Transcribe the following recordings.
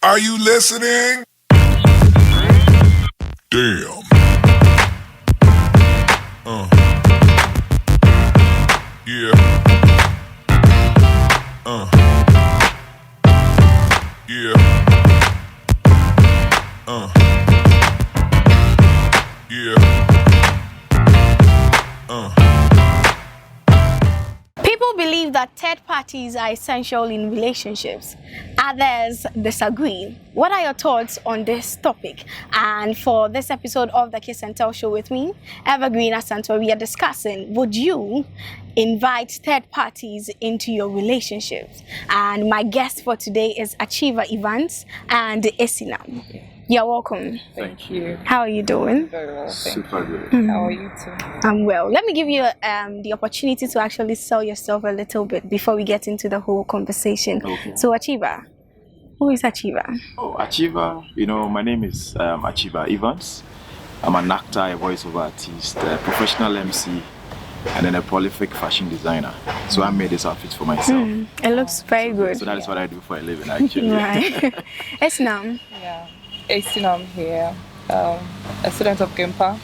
Are you listening? Damn. Yeah. Yeah. Yeah. People believe that third parties are essential in relationships. Others disagree. What are your thoughts on this topic? And for this episode of the Kiss and Tell Show with me, Evergreen Asanto, we are discussing, would you invite third parties into your relationships? And my guest for today is Achieva Evans and Esinam. You're welcome. Thank you. How are you doing? Very well. Super good. How are you too? I'm well. Let me give you the opportunity to actually sell yourself a little bit before we get into the whole conversation. Okay. So, Achieva, who is Achieva? Oh, Achieva, my name is Achieva Evans. I'm an actor, a voiceover artist, a professional MC, and then a prolific fashion designer. So I made this outfit for myself. It looks very good. So that is what I do for a living, actually. Right. Esnam. Yeah. I'm here. A student of Gimpa,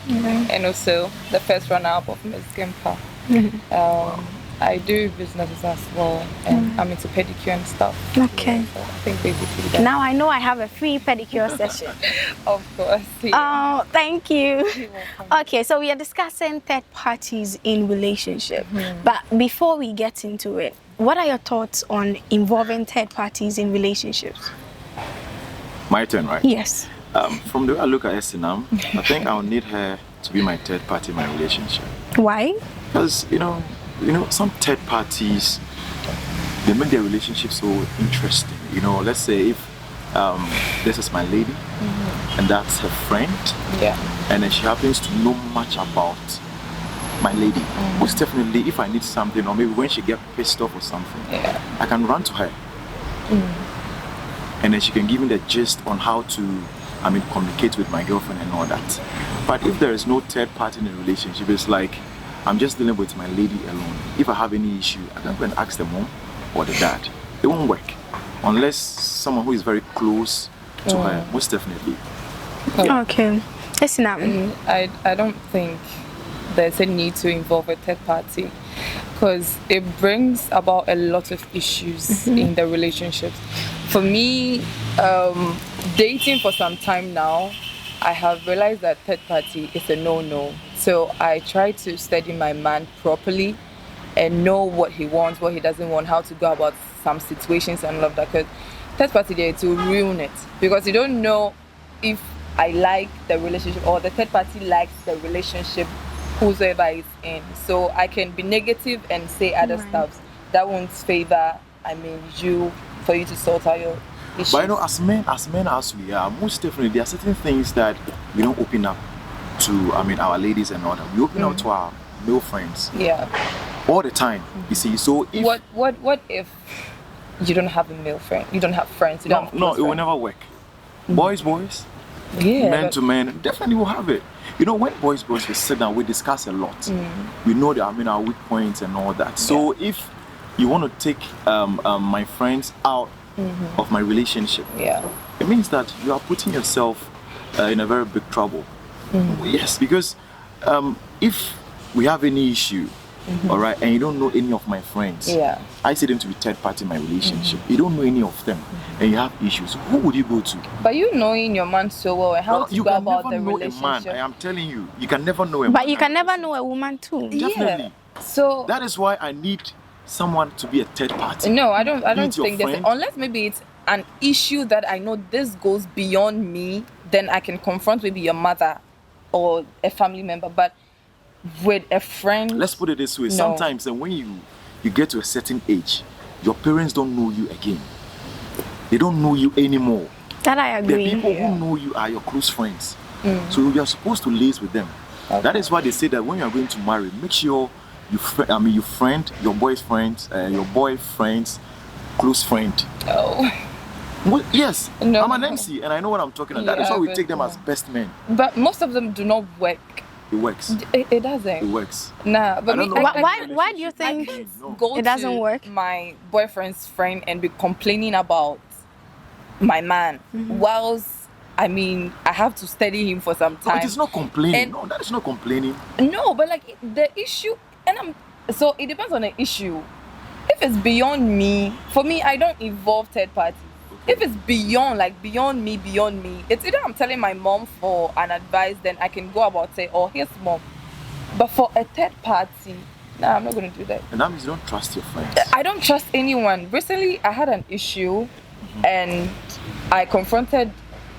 and also the first runner-up of Miss Gimpa. I do businesses as well, and I'm into pedicure and stuff. Okay. So I think basically that. Now I know I have a free pedicure session. Of course. Yeah. Oh, thank you. You're welcome. Okay, so we are discussing third parties in relationship. But before we get into it, what are your thoughts on involving third parties in relationships? My turn, right? Yes. From the way I look at Esinam, I think I'll need her to be my third party in my relationship. Why? Because, some third parties, they make their relationship so interesting. Let's say if this is my lady and that's her friend, Yeah. and then she happens to know much about my lady. Most definitely, if I need something, or maybe when she gets pissed off or something, Yeah. I can run to her. And then she can give me the gist on how to, communicate with my girlfriend and all that. But if there is no third party in the relationship, it's like I'm just dealing with my lady alone. If I have any issue, I can go and ask the mom or the dad. It won't work unless someone who is very close to her, most definitely. Okay. Esnam. I don't think there's a need to involve a third party because it brings about a lot of issues in the relationships. For me, dating for some time now, I have realized that third party is a no-no. So I try to study my man properly and know what he wants, what he doesn't want, how to go about some situations and all of that. Because third party there to ruin it, because you don't know if I like the relationship or the third party likes the relationship whosoever is in. So I can be negative and say other stuff that won't favor you, for you to sort out your issues. But as men as we are, most definitely there are certain things that we don't open up to our ladies and all that. We open up to our male friends. Yeah. All the time. You see, so if what if you don't have a male friend? You don't have friends, you don't have no, close it will friends? never work. Boys, Yeah. men to men, definitely will have it. When boys we sit down, we discuss a lot. We know that our weak points and all that. So if you want to take my friends out of my relationship, it means that you are putting yourself in a very big trouble. Yes, because if we have any issue, all right, and you don't know any of my friends, I see them to be third party in my relationship. You don't know any of them, and you have issues. Who would you go to? But you knowing your man so well and how to You go can about never the know relationship. a man. I am telling you, you can never know a man. But you can never know a woman too. Definitely. So That is why I need someone to be a third party. no, I don't Be it your think there's friend. unless maybe it's an issue that I know this goes beyond me, then I can confront maybe your mother or a family member. But with a friend, Let's put it this way. No. Sometimes when you get to a certain age, your parents don't know you again. They don't know you anymore. That I The agree. people who know you are your close friends. So you are supposed to liaise with them. That is why they say that when you are going to marry, make sure your boyfriend's close friend. Well, yes, No. I'm an MC and I know what I'm talking about. That is Yeah, why we but take them no. as best men. but most of them do not work. It works. It doesn't. It works. Nah, but I don't me, know Why do you I think can't No. go it doesn't to work? my boyfriend's friend and be complaining about my man, whilst I mean I have to study him for some No, time. it is not complaining. And- No, that is not complaining. No, but like the issue, so it depends on the issue. If it's beyond me, for me, I don't involve third parties. Okay. If it's beyond me, it's either I'm telling my mom for an advice, then I can go about say, oh, here's mom. But for a third party, nah, I'm not gonna do that. And that means you don't trust your friends. I don't trust anyone. Recently, I had an issue, and I confronted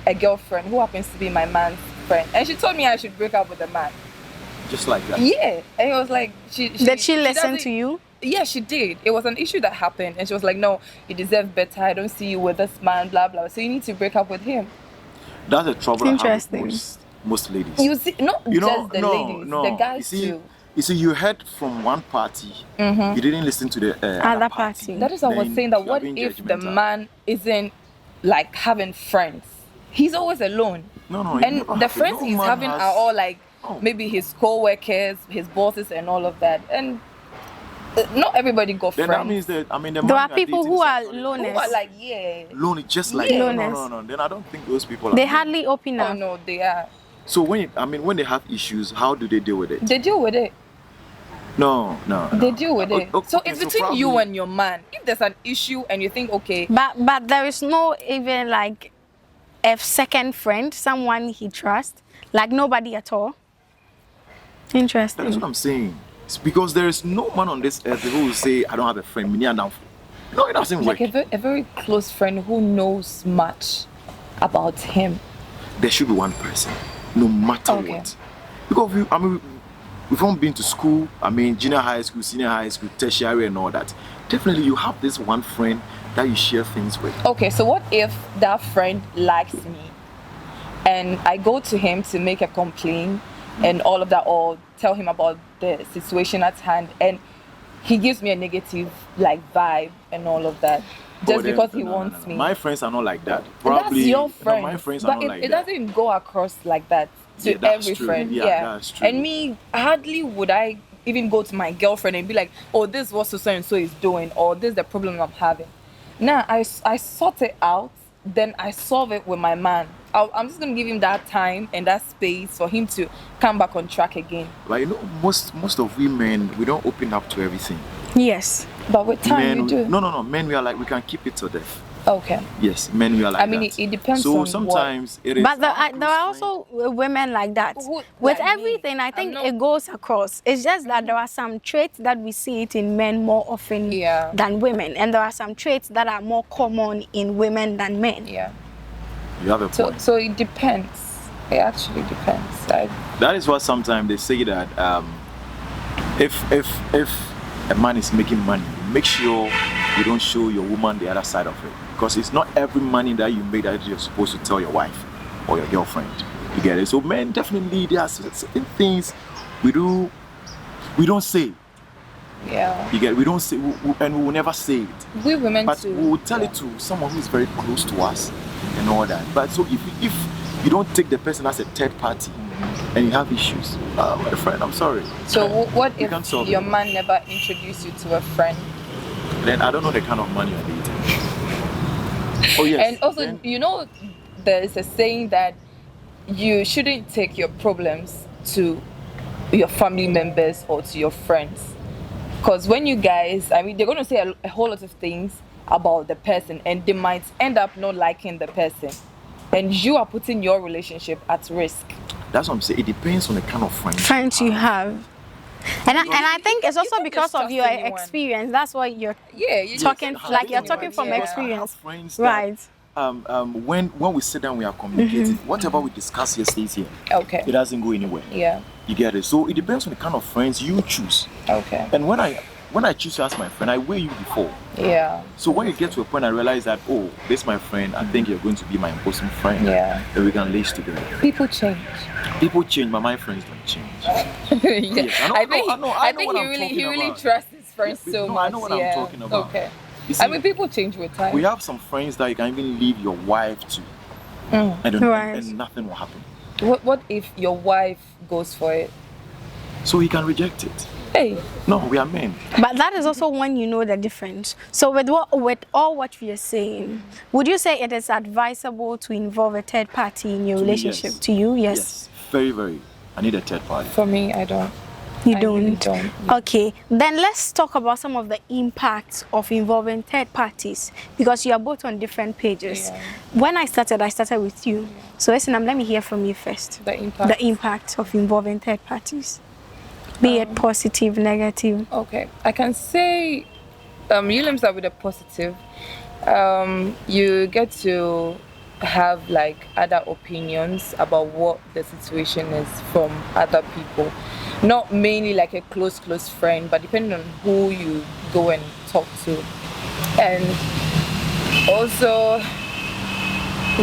a girlfriend who happens to be my man's friend, and she told me I should break up with the man. Just like that. Yeah, and it was like Did she listen doesn't- to you? Yeah, she did. It was an issue that happened, and she was like, "No, you deserve better. I don't see you with this man. Blah blah. So you need to break up with him." That's the trouble I have Interesting. with most ladies. You see, not You know, just the no, ladies, no. the guys you see, too. You see, you heard from one party, you didn't listen to the Other party. That is what I was Then saying. That you are what being if the judgmental. man isn't like having friends? He's always alone. No, no. it And never the happened. friends No he's man having has- are all like Oh. maybe his co-workers, his bosses, and all of that. And not everybody got Then friends. that means that the There man are you people dating who is are actually loners. Who are like, yeah. lonely, just like Yeah. no. Then I don't think those people are. They lonely. hardly open Oh up. no, they are. So when they have issues, how do they deal with it? They deal with it. No. They deal with it. So Okay, it's between you probably- and your man. If there's an issue and you think, okay, But there is no even like a second friend, someone he trusts, like nobody at all. That's what Interesting. I'm saying. It's because there is no man on this earth who will say, I don't have a friend. Me and now. No, it doesn't work. like a very close friend who knows much about him. There should be one person, no matter Okay. what. Because we've all been to school. Junior high school, senior high school, tertiary, and all that. Definitely, you have this one friend that you share things with. Okay, so what if that friend likes me and I go to him to make a complaint and all of that, or tell him about the situation at hand, and he gives me a negative like vibe and all of that just Oh, then- because he no, wants me. My friends are not like that. And Probably that's your friend. No, my friends are but not like it that. doesn't go across like that to Yeah, that's every true. friend. Yeah, that's true. And me, hardly would I even go to my girlfriend and be like, oh, this is what so and so is doing, or this is the problem I'm having. Now I sort it out, then I solve it with my man. I'm just gonna give him that time and that space for him to come back on track again. Like most of we men, we don't open up to everything. Yes. But with time, Men, you do. no. Men, we are like we can keep it to death. Okay. Yes, men, we are like I mean, that. it depends So on what. sometimes it is. But there our are close also women like that. Who- With like me. everything, I I'm think not- it goes across. It's just that there are some traits that we see it in men more often Yeah. than women. And there are some traits that are more common in women than men. Yeah. You have a point. So it depends. It actually depends. That is why sometimes they say that if a man is making money, make sure you don't show your woman the other side of it, because it's not every money that you make that you're supposed to tell your wife or your girlfriend. You get it? So men, definitely there are certain things we don't say. Yeah. You get it? We don't say, and we will never say it. We women But too. we will tell it to someone who is very close to us and all that. But so if you don't take the person as a third party and you have issues, my friend, I'm sorry. So what You if can't solve your it. man never introduced you to a friend? Then I don't know the kind of money you're dating. Oh yes. And also, then- you know, there is a saying that you shouldn't take your problems to your family members or to your friends. Because when you guys, I mean, they're going to say a whole lot of things about the person, and they might end up not liking the person. And you are putting your relationship at risk. that's what I'm saying. It depends on the kind of friends. Friends you have. And I think it's also can't because just of trust your anyone. experience. That's why you're Yeah, you talking just- like you're anyone, talking from yeah. I have experience. friends that, Right. when we sit down, we are communicating. Whatever we discuss here stays here. Okay. It doesn't go anywhere. Yeah. You get it? So it depends on the kind of friends you choose. Okay. And when I choose you as my friend, I weigh you before. Yeah. So when you get to a point, I realize that, oh, this is my friend. I think you're going to be my bosom friend. Yeah. And we can lace together. People change. People change, but my friends don't change. Yeah. Yes, I know- I think I know I what think I'm he talking really about. trusts his friends Yeah, so no, much. I know what I'm yeah. talking about. Okay. You see, I mean, people change with time. we have some friends that you can even leave your wife to, Mm. Right. and nothing will happen. What if your wife goes for it? So he can reject it. Hey, No, we are men. But that is also when you know the difference. So with all what we are saying, would you say it is advisable to involve a third party in your To me, relationship? yes. To you, yes. Yes, very, very. I need a third party. for me, I don't. You I don't. really don't. Okay, then let's talk about some of the impacts of involving third parties because you are both on different pages. Yeah. When I started with you. So listen, let me hear from you first. The impact. The impact of involving third parties, be it positive, negative. Okay, I can say, you let me start with a positive. You get to have like other opinions about what the situation is from other people. Not mainly like a close friend, but depending on who you go and talk to. And also,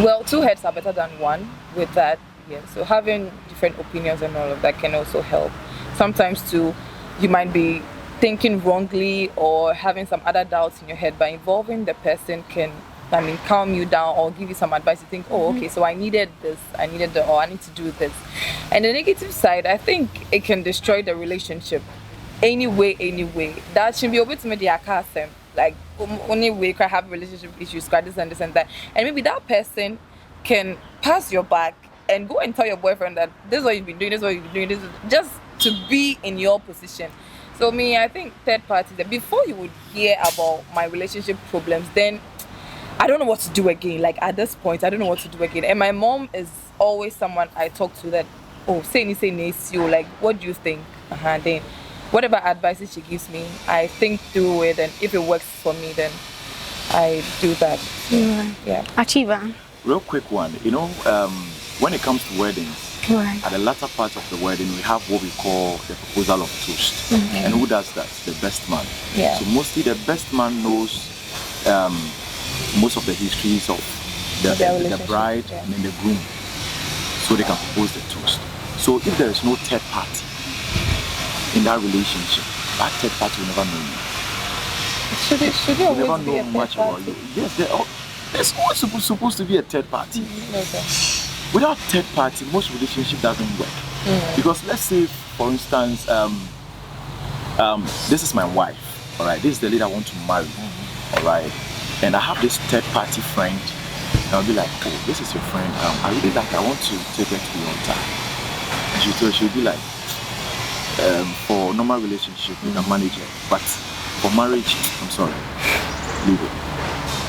well, two heads are better than one with that. Yeah, so having different opinions and all of that can also help. Sometimes too, you might be thinking wrongly or having some other doubts in your head, but involving the person can, calm you down or give you some advice. You think, oh, okay, so I needed this, or I need to do this. And the negative side, I think it can destroy the relationship anyway. That should be able to make the account like only way can have relationship issues, this and that. And maybe that person can pass your back and go and tell your boyfriend that this is what you've been doing, this just to be in your position. So me, I think third parties, that before you would hear about my relationship problems, then I don't know what to do again. Like at this point, I don't know what to do again. And my mom is always someone I talk to that, oh, say nice, you like, what do you think? Then whatever advice she gives me, I think through it, and if it works for me, then I do that. So, yeah. Achiever. Real quick one, when it comes to weddings, Right. at the latter part of the wedding, we have what we call the proposal of toast. And who does that? The best man. Yeah. So mostly the best man knows most of the histories of the bride and then the groom, so they can propose the toast. So if there is no third party in that relationship, that third party will never know you. Should it They always never be a know third much about party? you. Yes, there's always supposed to be a third party. Okay. Without third party, most relationship doesn't work. Because let's say, for instance, this is my wife, all right? This is the lady I want to marry, all right? And I have this third party friend, and I'll be like, oh, this is your friend. I want to take her to the altar. And she'll be like, for normal relationship, you can manage it. But for marriage, I'm sorry, leave it.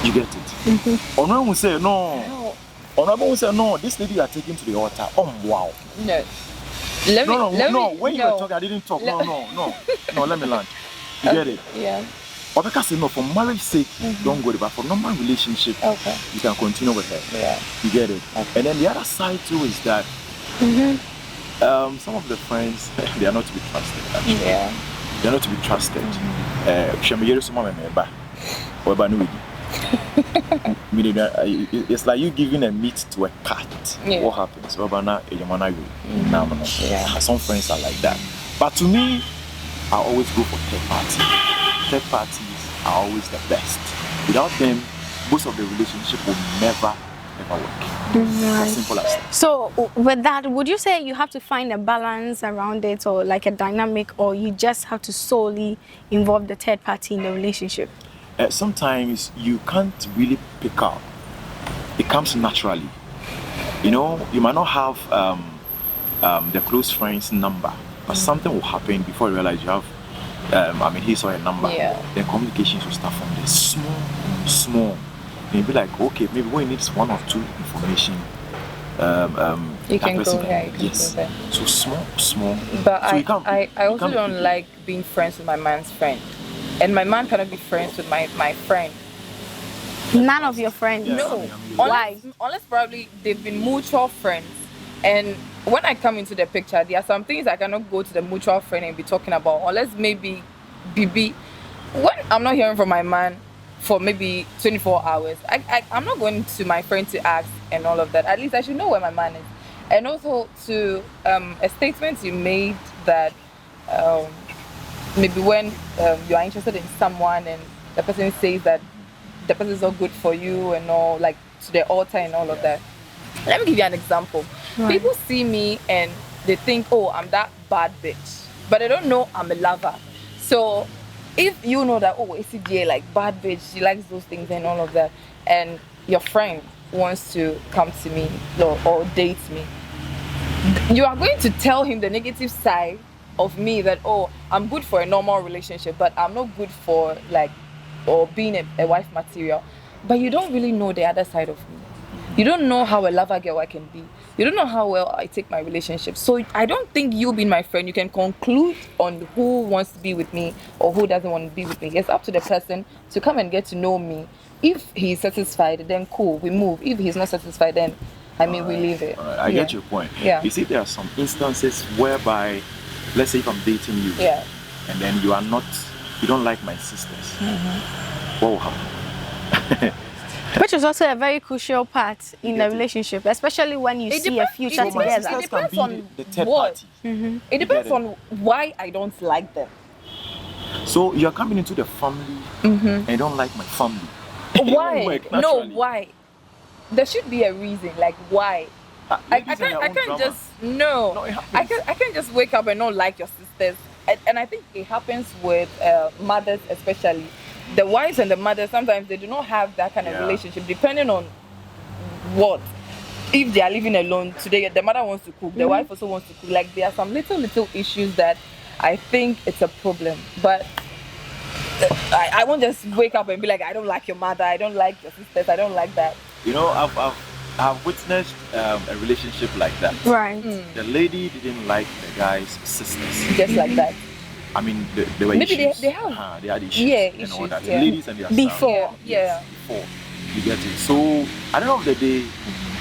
You get it? Honorable will say, no. Honorable will say, no, this lady you are taking to the altar. Oh, wow. No. When you were talking, I didn't talk. No, let me land. You get it? Yeah. Or because no, for marriage sake, don't go there. But for normal relationship, you can continue with her. Yeah. You get it? Okay. And then the other side too is that some of the friends, they are not to be trusted. Actually. Yeah. They are not to be trusted. It's like you giving a meat to a cat. Yeah. What happens? Some friends are like that. But to me, I always go for third party. Third parties are always the best. Without them, most of the relationship will never work. As simple as that. So with that, would you say you have to find a balance around it, or like a dynamic, or you just have to solely involve the third party in the relationship? Sometimes you can't really pick up. It comes naturally. You might not have the close friend's number, but something will happen before you realize you have, he saw a number. Yeah. Then communications will start from there. Small. Maybe like, okay, maybe when you need one or two information, you can go there. Yes. So small. But so I also don't like being friends with my man's friend. And my man cannot be friends with my friend. None of your friends? No. Why? Unless probably they've been mutual friends. And when I come into the picture, there are some things I cannot go to the mutual friend and be talking about. Unless maybe BB. When I'm not hearing from my man for maybe 24 hours, I'm not going to my friend to ask and all of that. At least I should know where my man is. And also to a statement you made that maybe when you are interested in someone and the person says that the person is not good for you and all, like to the altar and all of that. Let me give you an example. Right. People see me and they think, oh, I'm that bad bitch. but they don't know I'm a lover. So if you know that, oh, ACDA, like bad bitch, she likes those things and all of that, and your friend wants to come to me or date me, you are going to tell him the negative side of me, that, oh, I'm good for a normal relationship, but I'm not good for like, or being a wife material. But you don't really know the other side of me. You don't know how a lover girl I can be. You don't know how well I take my relationship. So I don't think you being my friend, you can conclude on who wants to be with me or who doesn't want to be with me. It's up to the person to come and get to know me. If he's satisfied, then cool, we move. If he's not satisfied, then we leave it. I get your point. Yeah. You see, there are some instances whereby, let's say if I'm dating you, and then you don't like my sisters. What will happen? Which is also a very crucial part in the relationship, especially when you see a future It together. depends on the third what. party. It depends on why I don't like them. So you're coming into the family and you don't like my family. Why? No, why? There should be a reason. Like why? I can't just I can't just wake up and not like your sisters. And I think it happens with mothers, especially the wives and the mothers. Sometimes they do not have that kind of relationship, depending on what. If they are living alone today, the mother wants to cook, the wife also wants to cook. Like there are some little issues that I think it's a problem. But I won't just wake up and be like, I don't like your mother, I don't like your sisters, I don't like that. You know, I've witnessed a relationship like that. Right. The lady didn't like the guy's sisters. Just like that. I mean, they were Maybe issues. they have. They had issues. Yeah, and all issues, that. yeah. Ladies and their Before. sons. Yes, before. You get it. So at the end of the day,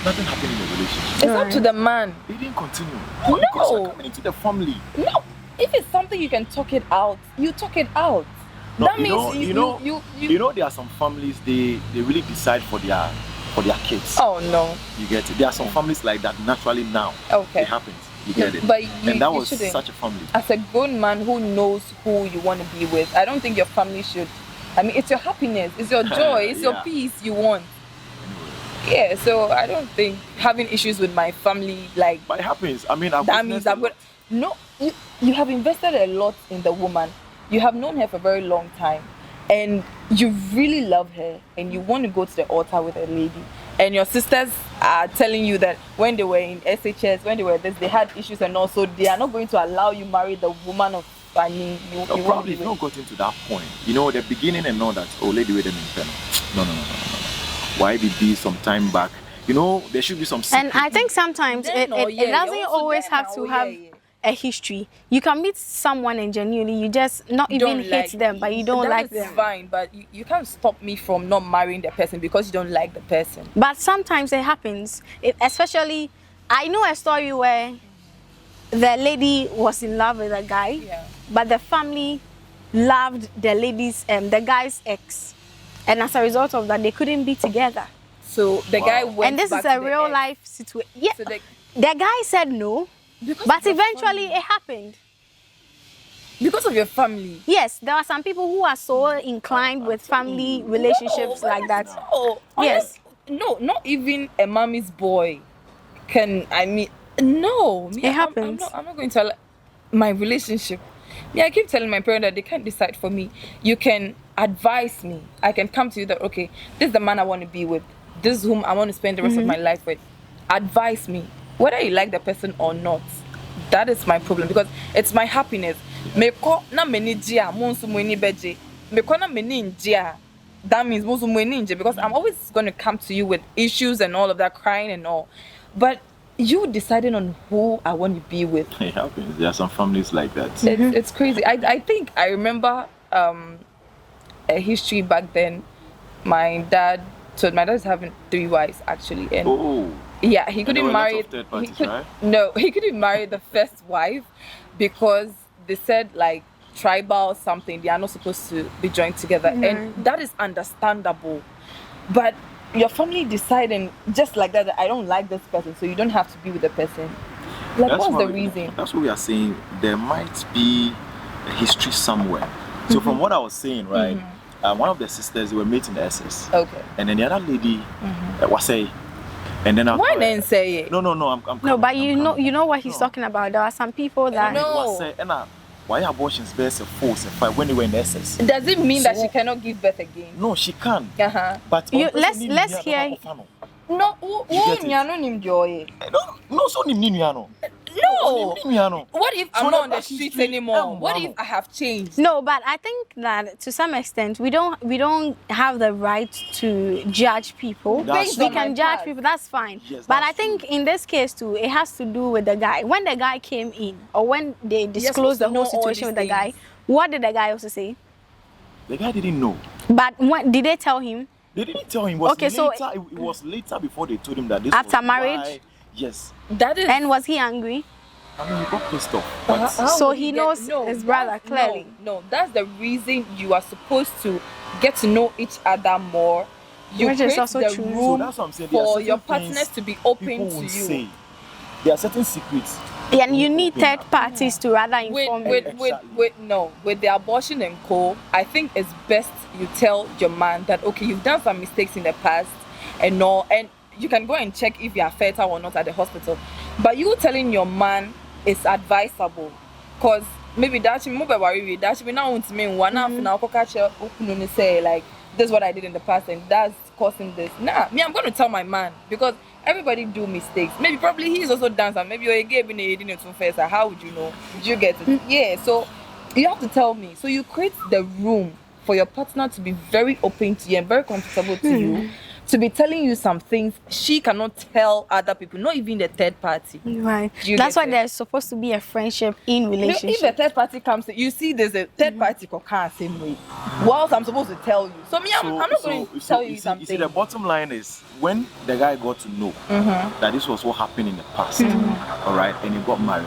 nothing happened in the relationship. It's up to the man. They didn't continue. No. Because you're coming into the family. No. If it's something you can talk it out, you talk it out. No, That you means know, you there are some families they really decide for their kids. Oh no. You get it. There are some families like that naturally now. Okay. It happens. You get it. But and that you was shouldn't. such a family. As a grown man who knows who you want to be with, I don't think your family should. I mean, it's your happiness, it's your joy, it's your peace you want. Yeah, so I don't think having issues with my family, like, But it happens. I mean, that means I'm good. No, you have invested a lot in the woman. You have known her for a very long time, and you really love her, and you want to go to the altar with a lady. And your sisters are telling you that when they were in SHS, when they were this, they had issues, and also they are not going to allow you marry the woman of. I mean, you probably it's not gotten to that point. You know, the beginning and all that. Oh, lady, wait a minute. No. YBB some time back. You know, there should be some secret. And I think sometimes it doesn't always have to have a history. You can meet someone and genuinely you just not even hate them, but you don't like them. That's fine, but you can't stop me from not marrying the person because you don't like the person. But sometimes it happens. Especially, I know a story where the lady was in love with a guy, but the family loved the guy's ex. And as a result of that, they couldn't be together. So the guy went. And this back is a to the real ex. life situation. Yeah. So the guy said no, but eventually it happened. Because of your family. Yes, there are some people who are so inclined with family relationships like that. No. Yes. No, not even a mommy's boy can. I mean, no. It happens. I'm not going to. My relationship. Yeah, I keep telling my parents that they can't decide for me. You can advise me. I can come to you that, okay, this is the man I want to be with. This is whom I want to spend the rest of my life with. Advise me. Whether you like the person or not. That is my problem because it's my happiness. That means because I'm always going to come to you with issues and all of that, crying and all. But you deciding on who I want to be with. It happens. There are some families like that. It's crazy. I think I remember a history back then. My dad is having 3 wives actually, and yeah, he couldn't marry. He couldn't marry the first wife because they said like tribal something. They are not supposed to be joined together, and that is understandable. But your family deciding just like that I don't like this person, so you don't have to be with the person. Like, what's the reason? That's what we are saying. There might be a history somewhere. So from what I was saying, right, one of the sisters were mates in the SS. Okay. And then the other lady was saying, and then why didn't say it? No, I'm no, but you know what he's talking about. There are some people that why abortions best a 4 and 5 when they were in SS? Does it mean that So- she cannot give birth again? No, she can. Uh-huh. But let's hear- No, You get it? no. So no. What if So I'm the not on the back street history, anymore? What if I have changed? No, but I think that to some extent we don't have the right to judge people. That's We true. can My judge past. people, that's fine. Yes, but that's I think true. in this case too, it has to do with the guy. When the guy came in, or when they disclosed supposed to the whole know all situation with these the guy, things. what did the guy also say? The guy didn't know. But what did they tell him? They didn't tell him. It was Okay, so- later, it was later before they told him that this After was marriage? why- Yes. That is. And was he angry? I mean, he got pissed off. But How So would he get- knows his brother that's- clearly. No, that's the reason you are supposed to get to know each other more. You Which is create also the true. room So that's what I'm saying. There are for certain your things partners to be open people to will you. say. There are certain secrets. And you need Open third up. parties to rather inform you. With the abortion and co, I think it's best you tell your man that okay, you've done some mistakes in the past and all, and you can go and check if you are fertile or not at the hospital. But you telling your man is advisable, because maybe that should move worry that should be now to me one half now say like this is what I did in the past and that's causing this. Nah, me I'm going to tell my man because everybody do mistakes. Maybe probably he's also dance and maybe you're giving it to first. How would you know? Did you get it? Yeah, so you have to tell me. So you create the room for your partner to be very open to you and very comfortable to you, to be telling you some things she cannot tell other people, not even the third party. Right. You That's get why it? there's supposed to be a friendship in You know, relationship. if a third party comes, you see there's a third party can't same way. Whilst I'm supposed to tell you. So me, I'm not going to tell you something. You see, the bottom line is when the guy got to know that this was what happened in the past, all right, and he got married.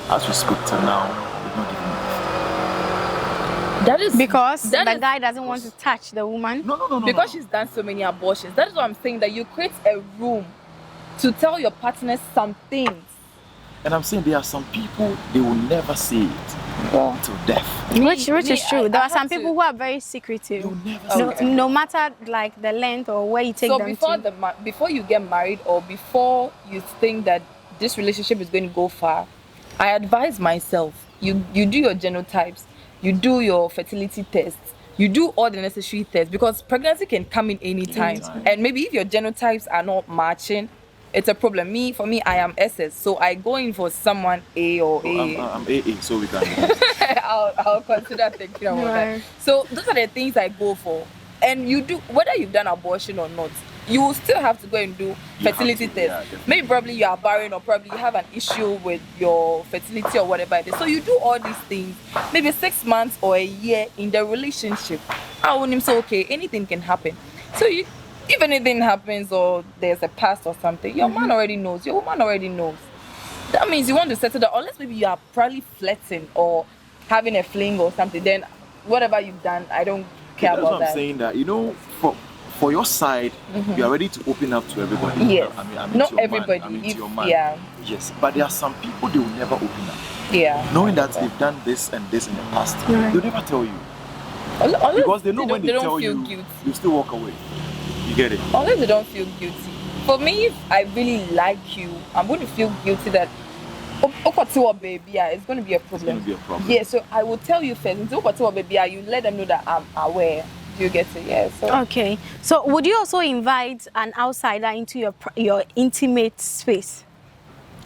As we speak till now, he's not giving birth. That is Because that the is- guy doesn't want to touch the woman. No. because she's done so many abortions. That is what I'm saying, that you create a room to tell your partners some things. And I'm saying there are some people they will never say it till death. Which Me, is true. I There are have some to- people who are very secretive. You'll never No, say it. no matter like the length or where you take So them before to. before you get married or before you think that this relationship is going to go far, I advise myself, you do your genotypes, you do your fertility tests, you do all the necessary tests, because pregnancy can come in any time. And maybe if your genotypes are not matching, it's a problem. For me, I am SS, so I go in for someone A or A. I'm AA, so we can. I'll consider thinking about Right. that. So those are the things I go for. And you do, whether you've done abortion or not, you will still have to go and do fertility have to, yeah, tests. definitely. Maybe probably you are barren or probably you have an issue with your fertility or whatever it is. So you do all these things, maybe 6 months or a year in the relationship. I wouldn't say okay, anything can happen. So if anything happens or there's a past or something, your man already knows, your woman already knows. That means you want to settle down, unless maybe you are probably flirting or having a fling or something, then whatever you've done, I don't care That's about what I'm that. saying, that for your side, you are ready to open up to everybody. Yes. I mean Not to your man. everybody, I mean to if- your man. yeah. Yes, but there are some people they will never open up, Yeah. knowing that they've done this and this in the past. They'll never tell you Unless because they know don't- when they don't tell feel you, guilty. you still walk away. You get it? Unless they don't feel guilty. For me, if I really like you, I'm going to feel guilty that baby, it's going to be a problem. going to be a problem. Yeah, so I will tell you first. Until baby, you let them know that I'm aware. Do you get it? Yeah. So Okay. So would you also invite an outsider into your intimate space?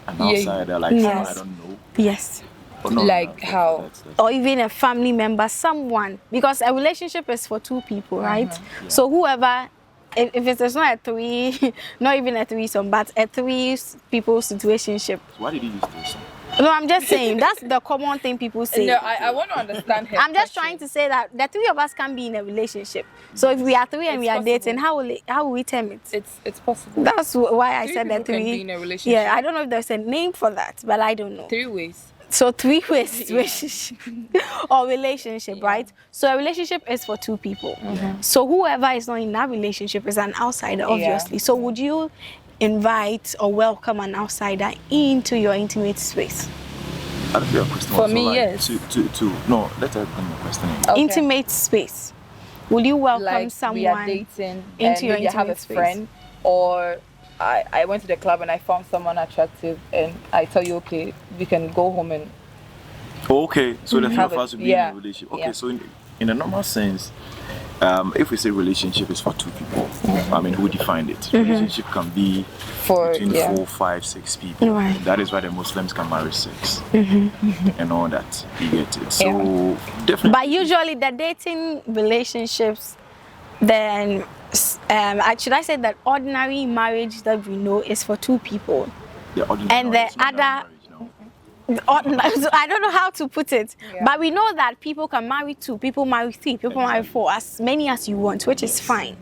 An Yeah. outsider, like Yes. I don't know. Yes. Oh, no, Like how? that's- Or even a family member, someone. Because a relationship is for two people, right? Yeah. So whoever, if it's not a three, not even a threesome, but a three people situationship. Why did he use this? No, I'm just saying that's the common thing people say. no, I want to understand her. I'm just question. trying to say that the three of us can be in a relationship. So if we are three and It's we are possible. dating, how will we term it? It's possible. That's why I Three said that people can three. be in a relationship. Yeah, I don't know if there's a name for that, but I don't know. 3 ways. So three-way situationship or relationship, right? So a relationship is for two people. So whoever is not in that relationship is an outsider, obviously. So would you invite or welcome an outsider into your intimate space? I don't feel a question. For also, me, like, yes. No, let her come your question. Okay. Intimate space. Will you welcome Like someone we are dating into and your maybe I have a intimate space? friend, or I went to the club and I found someone attractive and I tell you, okay, we can go home and Okay, so the three Have of a- us will be yeah, in a relationship. Okay, yeah. so in a normal sense, if we say relationship is for two people, I mean, who defined it? Relationship can be For between yeah. 4, 5, 6 people. Right. That is why the Muslims can marry 6 and all that. You get it. So definitely. But usually the dating relationships, then should I say that ordinary marriage that we know is for two people. the ordinary and marriage the is not other- marriage, no. So I don't know how to put it, Yeah. but we know that people can marry 2, people marry 3, people marry Exactly. 4, as many as you want, which is Yes. fine.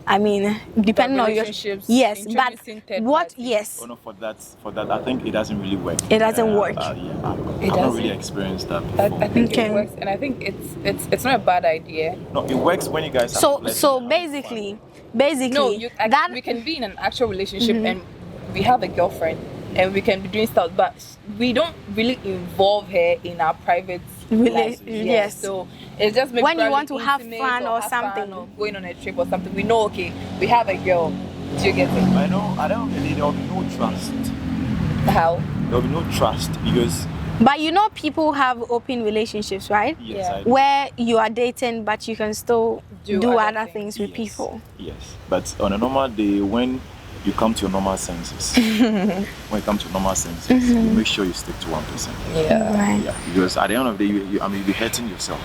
I mean, depending on your relationships, yes, but introducing third what party. yes, Oh no, for that, I think it doesn't really work. It doesn't work. Yeah, It I've not really doesn't? experienced that I before. think Okay. it works, and I think it's not a bad idea. No, it works when you guys. so have less so than half basically No, that we can be in an actual relationship and we have a girlfriend and we can be doing stuff, but we don't really involve her in our private life. yes. So it's just maybe When you probably want to have intimate fun or have something. or going on a trip or something. We know, okay, we have a girl. Do you get it? I know. I don't believe there will be no trust. How? There will be no trust because But you know, people have open relationships, right? yes, Yeah. I do. Where you are dating, but you can still Do do other other things with Yes, people. Yes, but on a normal day, when you come to your normal senses, when you come to your normal senses, you make sure you stick to one person. Yeah. Right. Yeah, because at the end of the day, you'll be hurting yourself.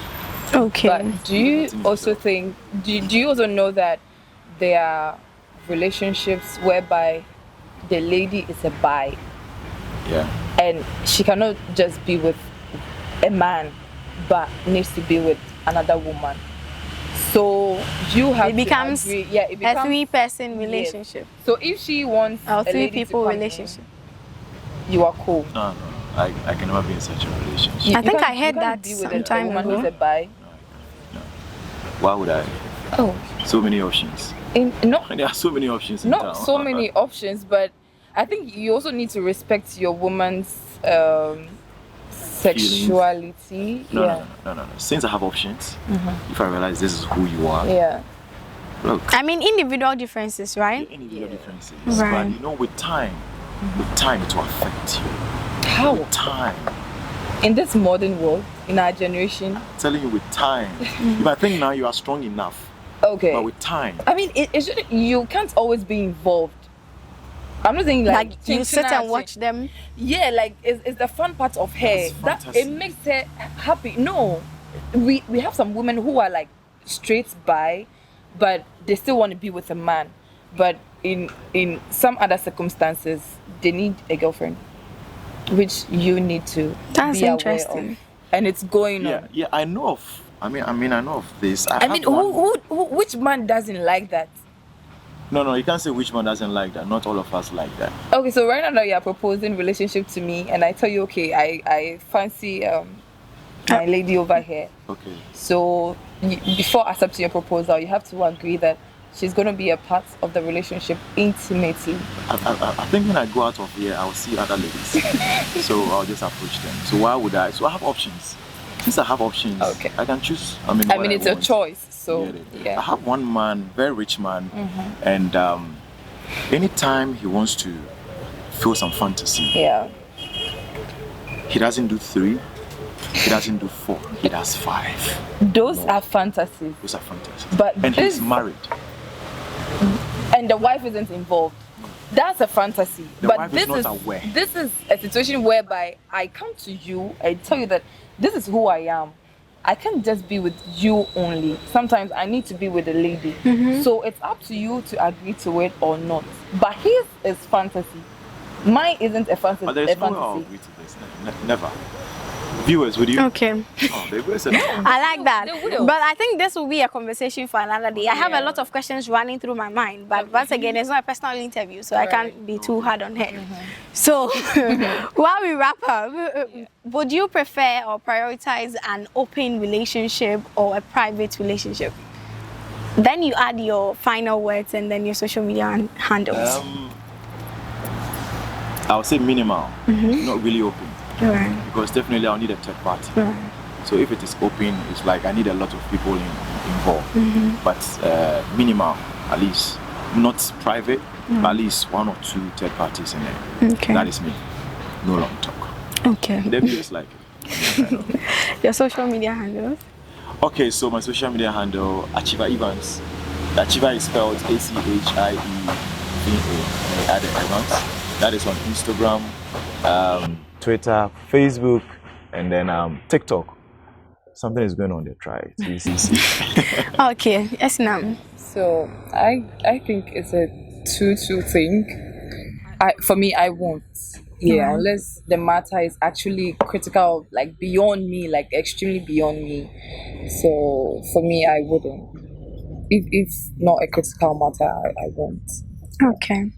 Okay. But do you Letting also yourself. think? Do you also know that there are relationships whereby the lady is a bi Yeah. and she cannot just be with a man, but needs to be with another woman. So you have It becomes to agree. Yeah, it a becomes 3-person relationship So if she wants or a 3 lady to people come in, relationship. you are cool. No. I can never be in such a relationship. You I think can't- I heard you can't that be with some time a woman ago. who's a bi. No. Why would I? Oh, So many options. no, There are so many options in not town. so many options, but I think you also need to respect your woman's sexuality. No, Yeah. no. Since I have options, if I realize this is who you are, Yeah. look, I mean, individual differences, right? individual differences. Right. But you know, with time it will affect you. How? With time. In this modern world, in our generation. I'm telling you, with time. You might think now you are strong enough, Okay. but with time. I mean, it shouldn't, you can't always be involved. I'm not saying Like you chin sit chin and out, watch them. Yeah, like it's the fun part of her. That's That fantasy. it makes her happy. No, we have some women who are like straight bi, but they still want to be with a man. But in some other circumstances, they need a girlfriend, which you need to That's be aware interesting. of. And it's going Yeah, on. yeah. I know of. I mean, I know of this. I mean, have one- who which man doesn't like that? No. You can't say which one doesn't like that. Not all of us like that. Okay, so right now you are proposing relationship to me, and I tell you, okay, I fancy my lady over here. Okay. So before accepting your proposal, you have to agree that she's going to be a part of the relationship intimately. I think when I go out of here, I'll see other ladies. So I'll just approach them. So why would I? So I have options. Since I have options, Okay. I can choose. I what mean, it's a want. choice. So Get it? I yeah, have one man, very rich man, and anytime he wants to feel some fantasy, yeah. he doesn't do 3, he doesn't do 4, he does 5. Those are fantasies, Those are fantasies. but And this, he's married. and the wife isn't involved. That's a fantasy. The but wife this is not aware. This is a situation whereby I come to you, I tell you that this is who I am. I can't just be with you only. Sometimes I need to be with a lady. So it's up to you to agree to it or not. But his is fantasy. Mine isn't a fantasy. But there's a no way I'll fantasy. agree to this. Never. Viewers, would you? Okay. Oh, they will say, no. I like that. They will. But I think this will be a conversation for another day. I have a Yeah. lot of questions running through my mind, but once again, it's not a personal interview, so I can't be too hard on her. So, while we wrap up, would you prefer or prioritize an open relationship or a private relationship? Then you add your final words and then your social media handles. I would say minimal, not really open. Right. Because definitely I'll need a third party. Right. So if it is open, it's like I need a lot of people involved. But minimal, at least. Not private, but at least 1 or 2 third parties in there. Okay. That is me. No long talk. Okay. The viewers like it. Your social media handles? Okay, so my social media handle, Achiever Evans. Achiever is spelled Achieva. I added Evans. That is on Instagram, Twitter, Facebook, and then TikTok. Something is going on there. Try it. Okay, yes, ma'am. So I think it's a 2-2 thing. For me, I won't. Yeah, unless the matter is actually critical, like beyond me, like extremely beyond me. So for me, I wouldn't. If not a critical matter, I won't. Okay.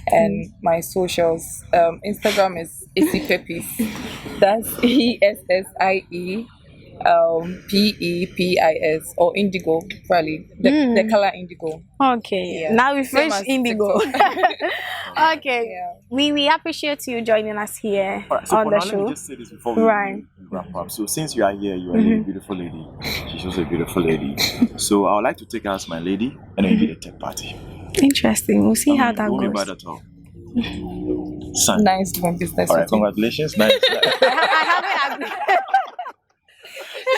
And my socials, Instagram is Issipepis. That's ESSIE. PEPIS or indigo, probably the color indigo. Okay, Yeah. now we Same finished as indigo. Okay, Yeah. we appreciate you joining us here All right, so on for the now, let show. me just say this before we Right. wrap up. So since you are here, you are a beautiful lady. She's also a beautiful lady. So I would like to take her as my lady and then be the third party. Interesting. We'll see how that What do you mean by goes. that all? Son. Nice doing business. All right, with you. congratulations. Nice. I haven't.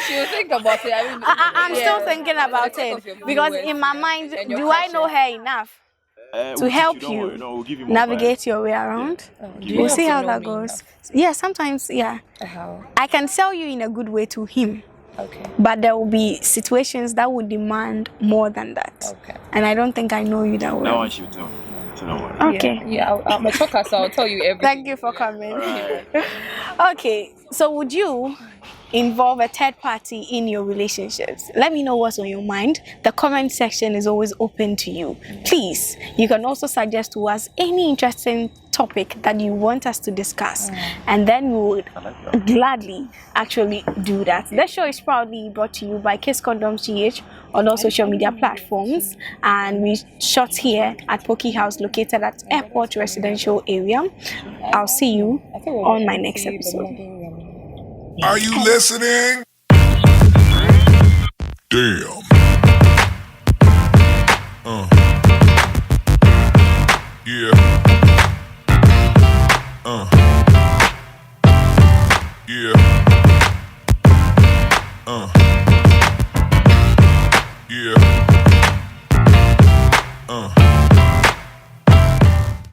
She will think about it. I mean, I'm still yeah. thinking about For the sake of your it because viewers, in my yeah, mind, and your do I know passion. her enough We'll to teach help don't worry, you we'll give you more navigate your way around? Do you We'll have see to how know that me goes. enough? Yeah, sometimes, yeah. How? I can sell you in a good way to him, Okay. but there will be situations that would demand more than that. Okay. And I don't think I know you that That well. one she will tell me. So don't worry. Okay. Yeah, I'm a talker, so I'll tell you everything. Thank you for coming. Alright. Okay, so would you involve a third party in your relationships? Let me know what's on your mind. The comment section is always open to you. Please, you can also suggest to us any interesting topic that you want us to discuss, and then we would gladly actually do that. The show is proudly brought to you by Kiss Condoms GH on all social media platforms, and we shot here at Pokey House located at Airport Residential Area. I'll see you on my next episode. Are you listening? Damn. Yeah. Yeah. Yeah.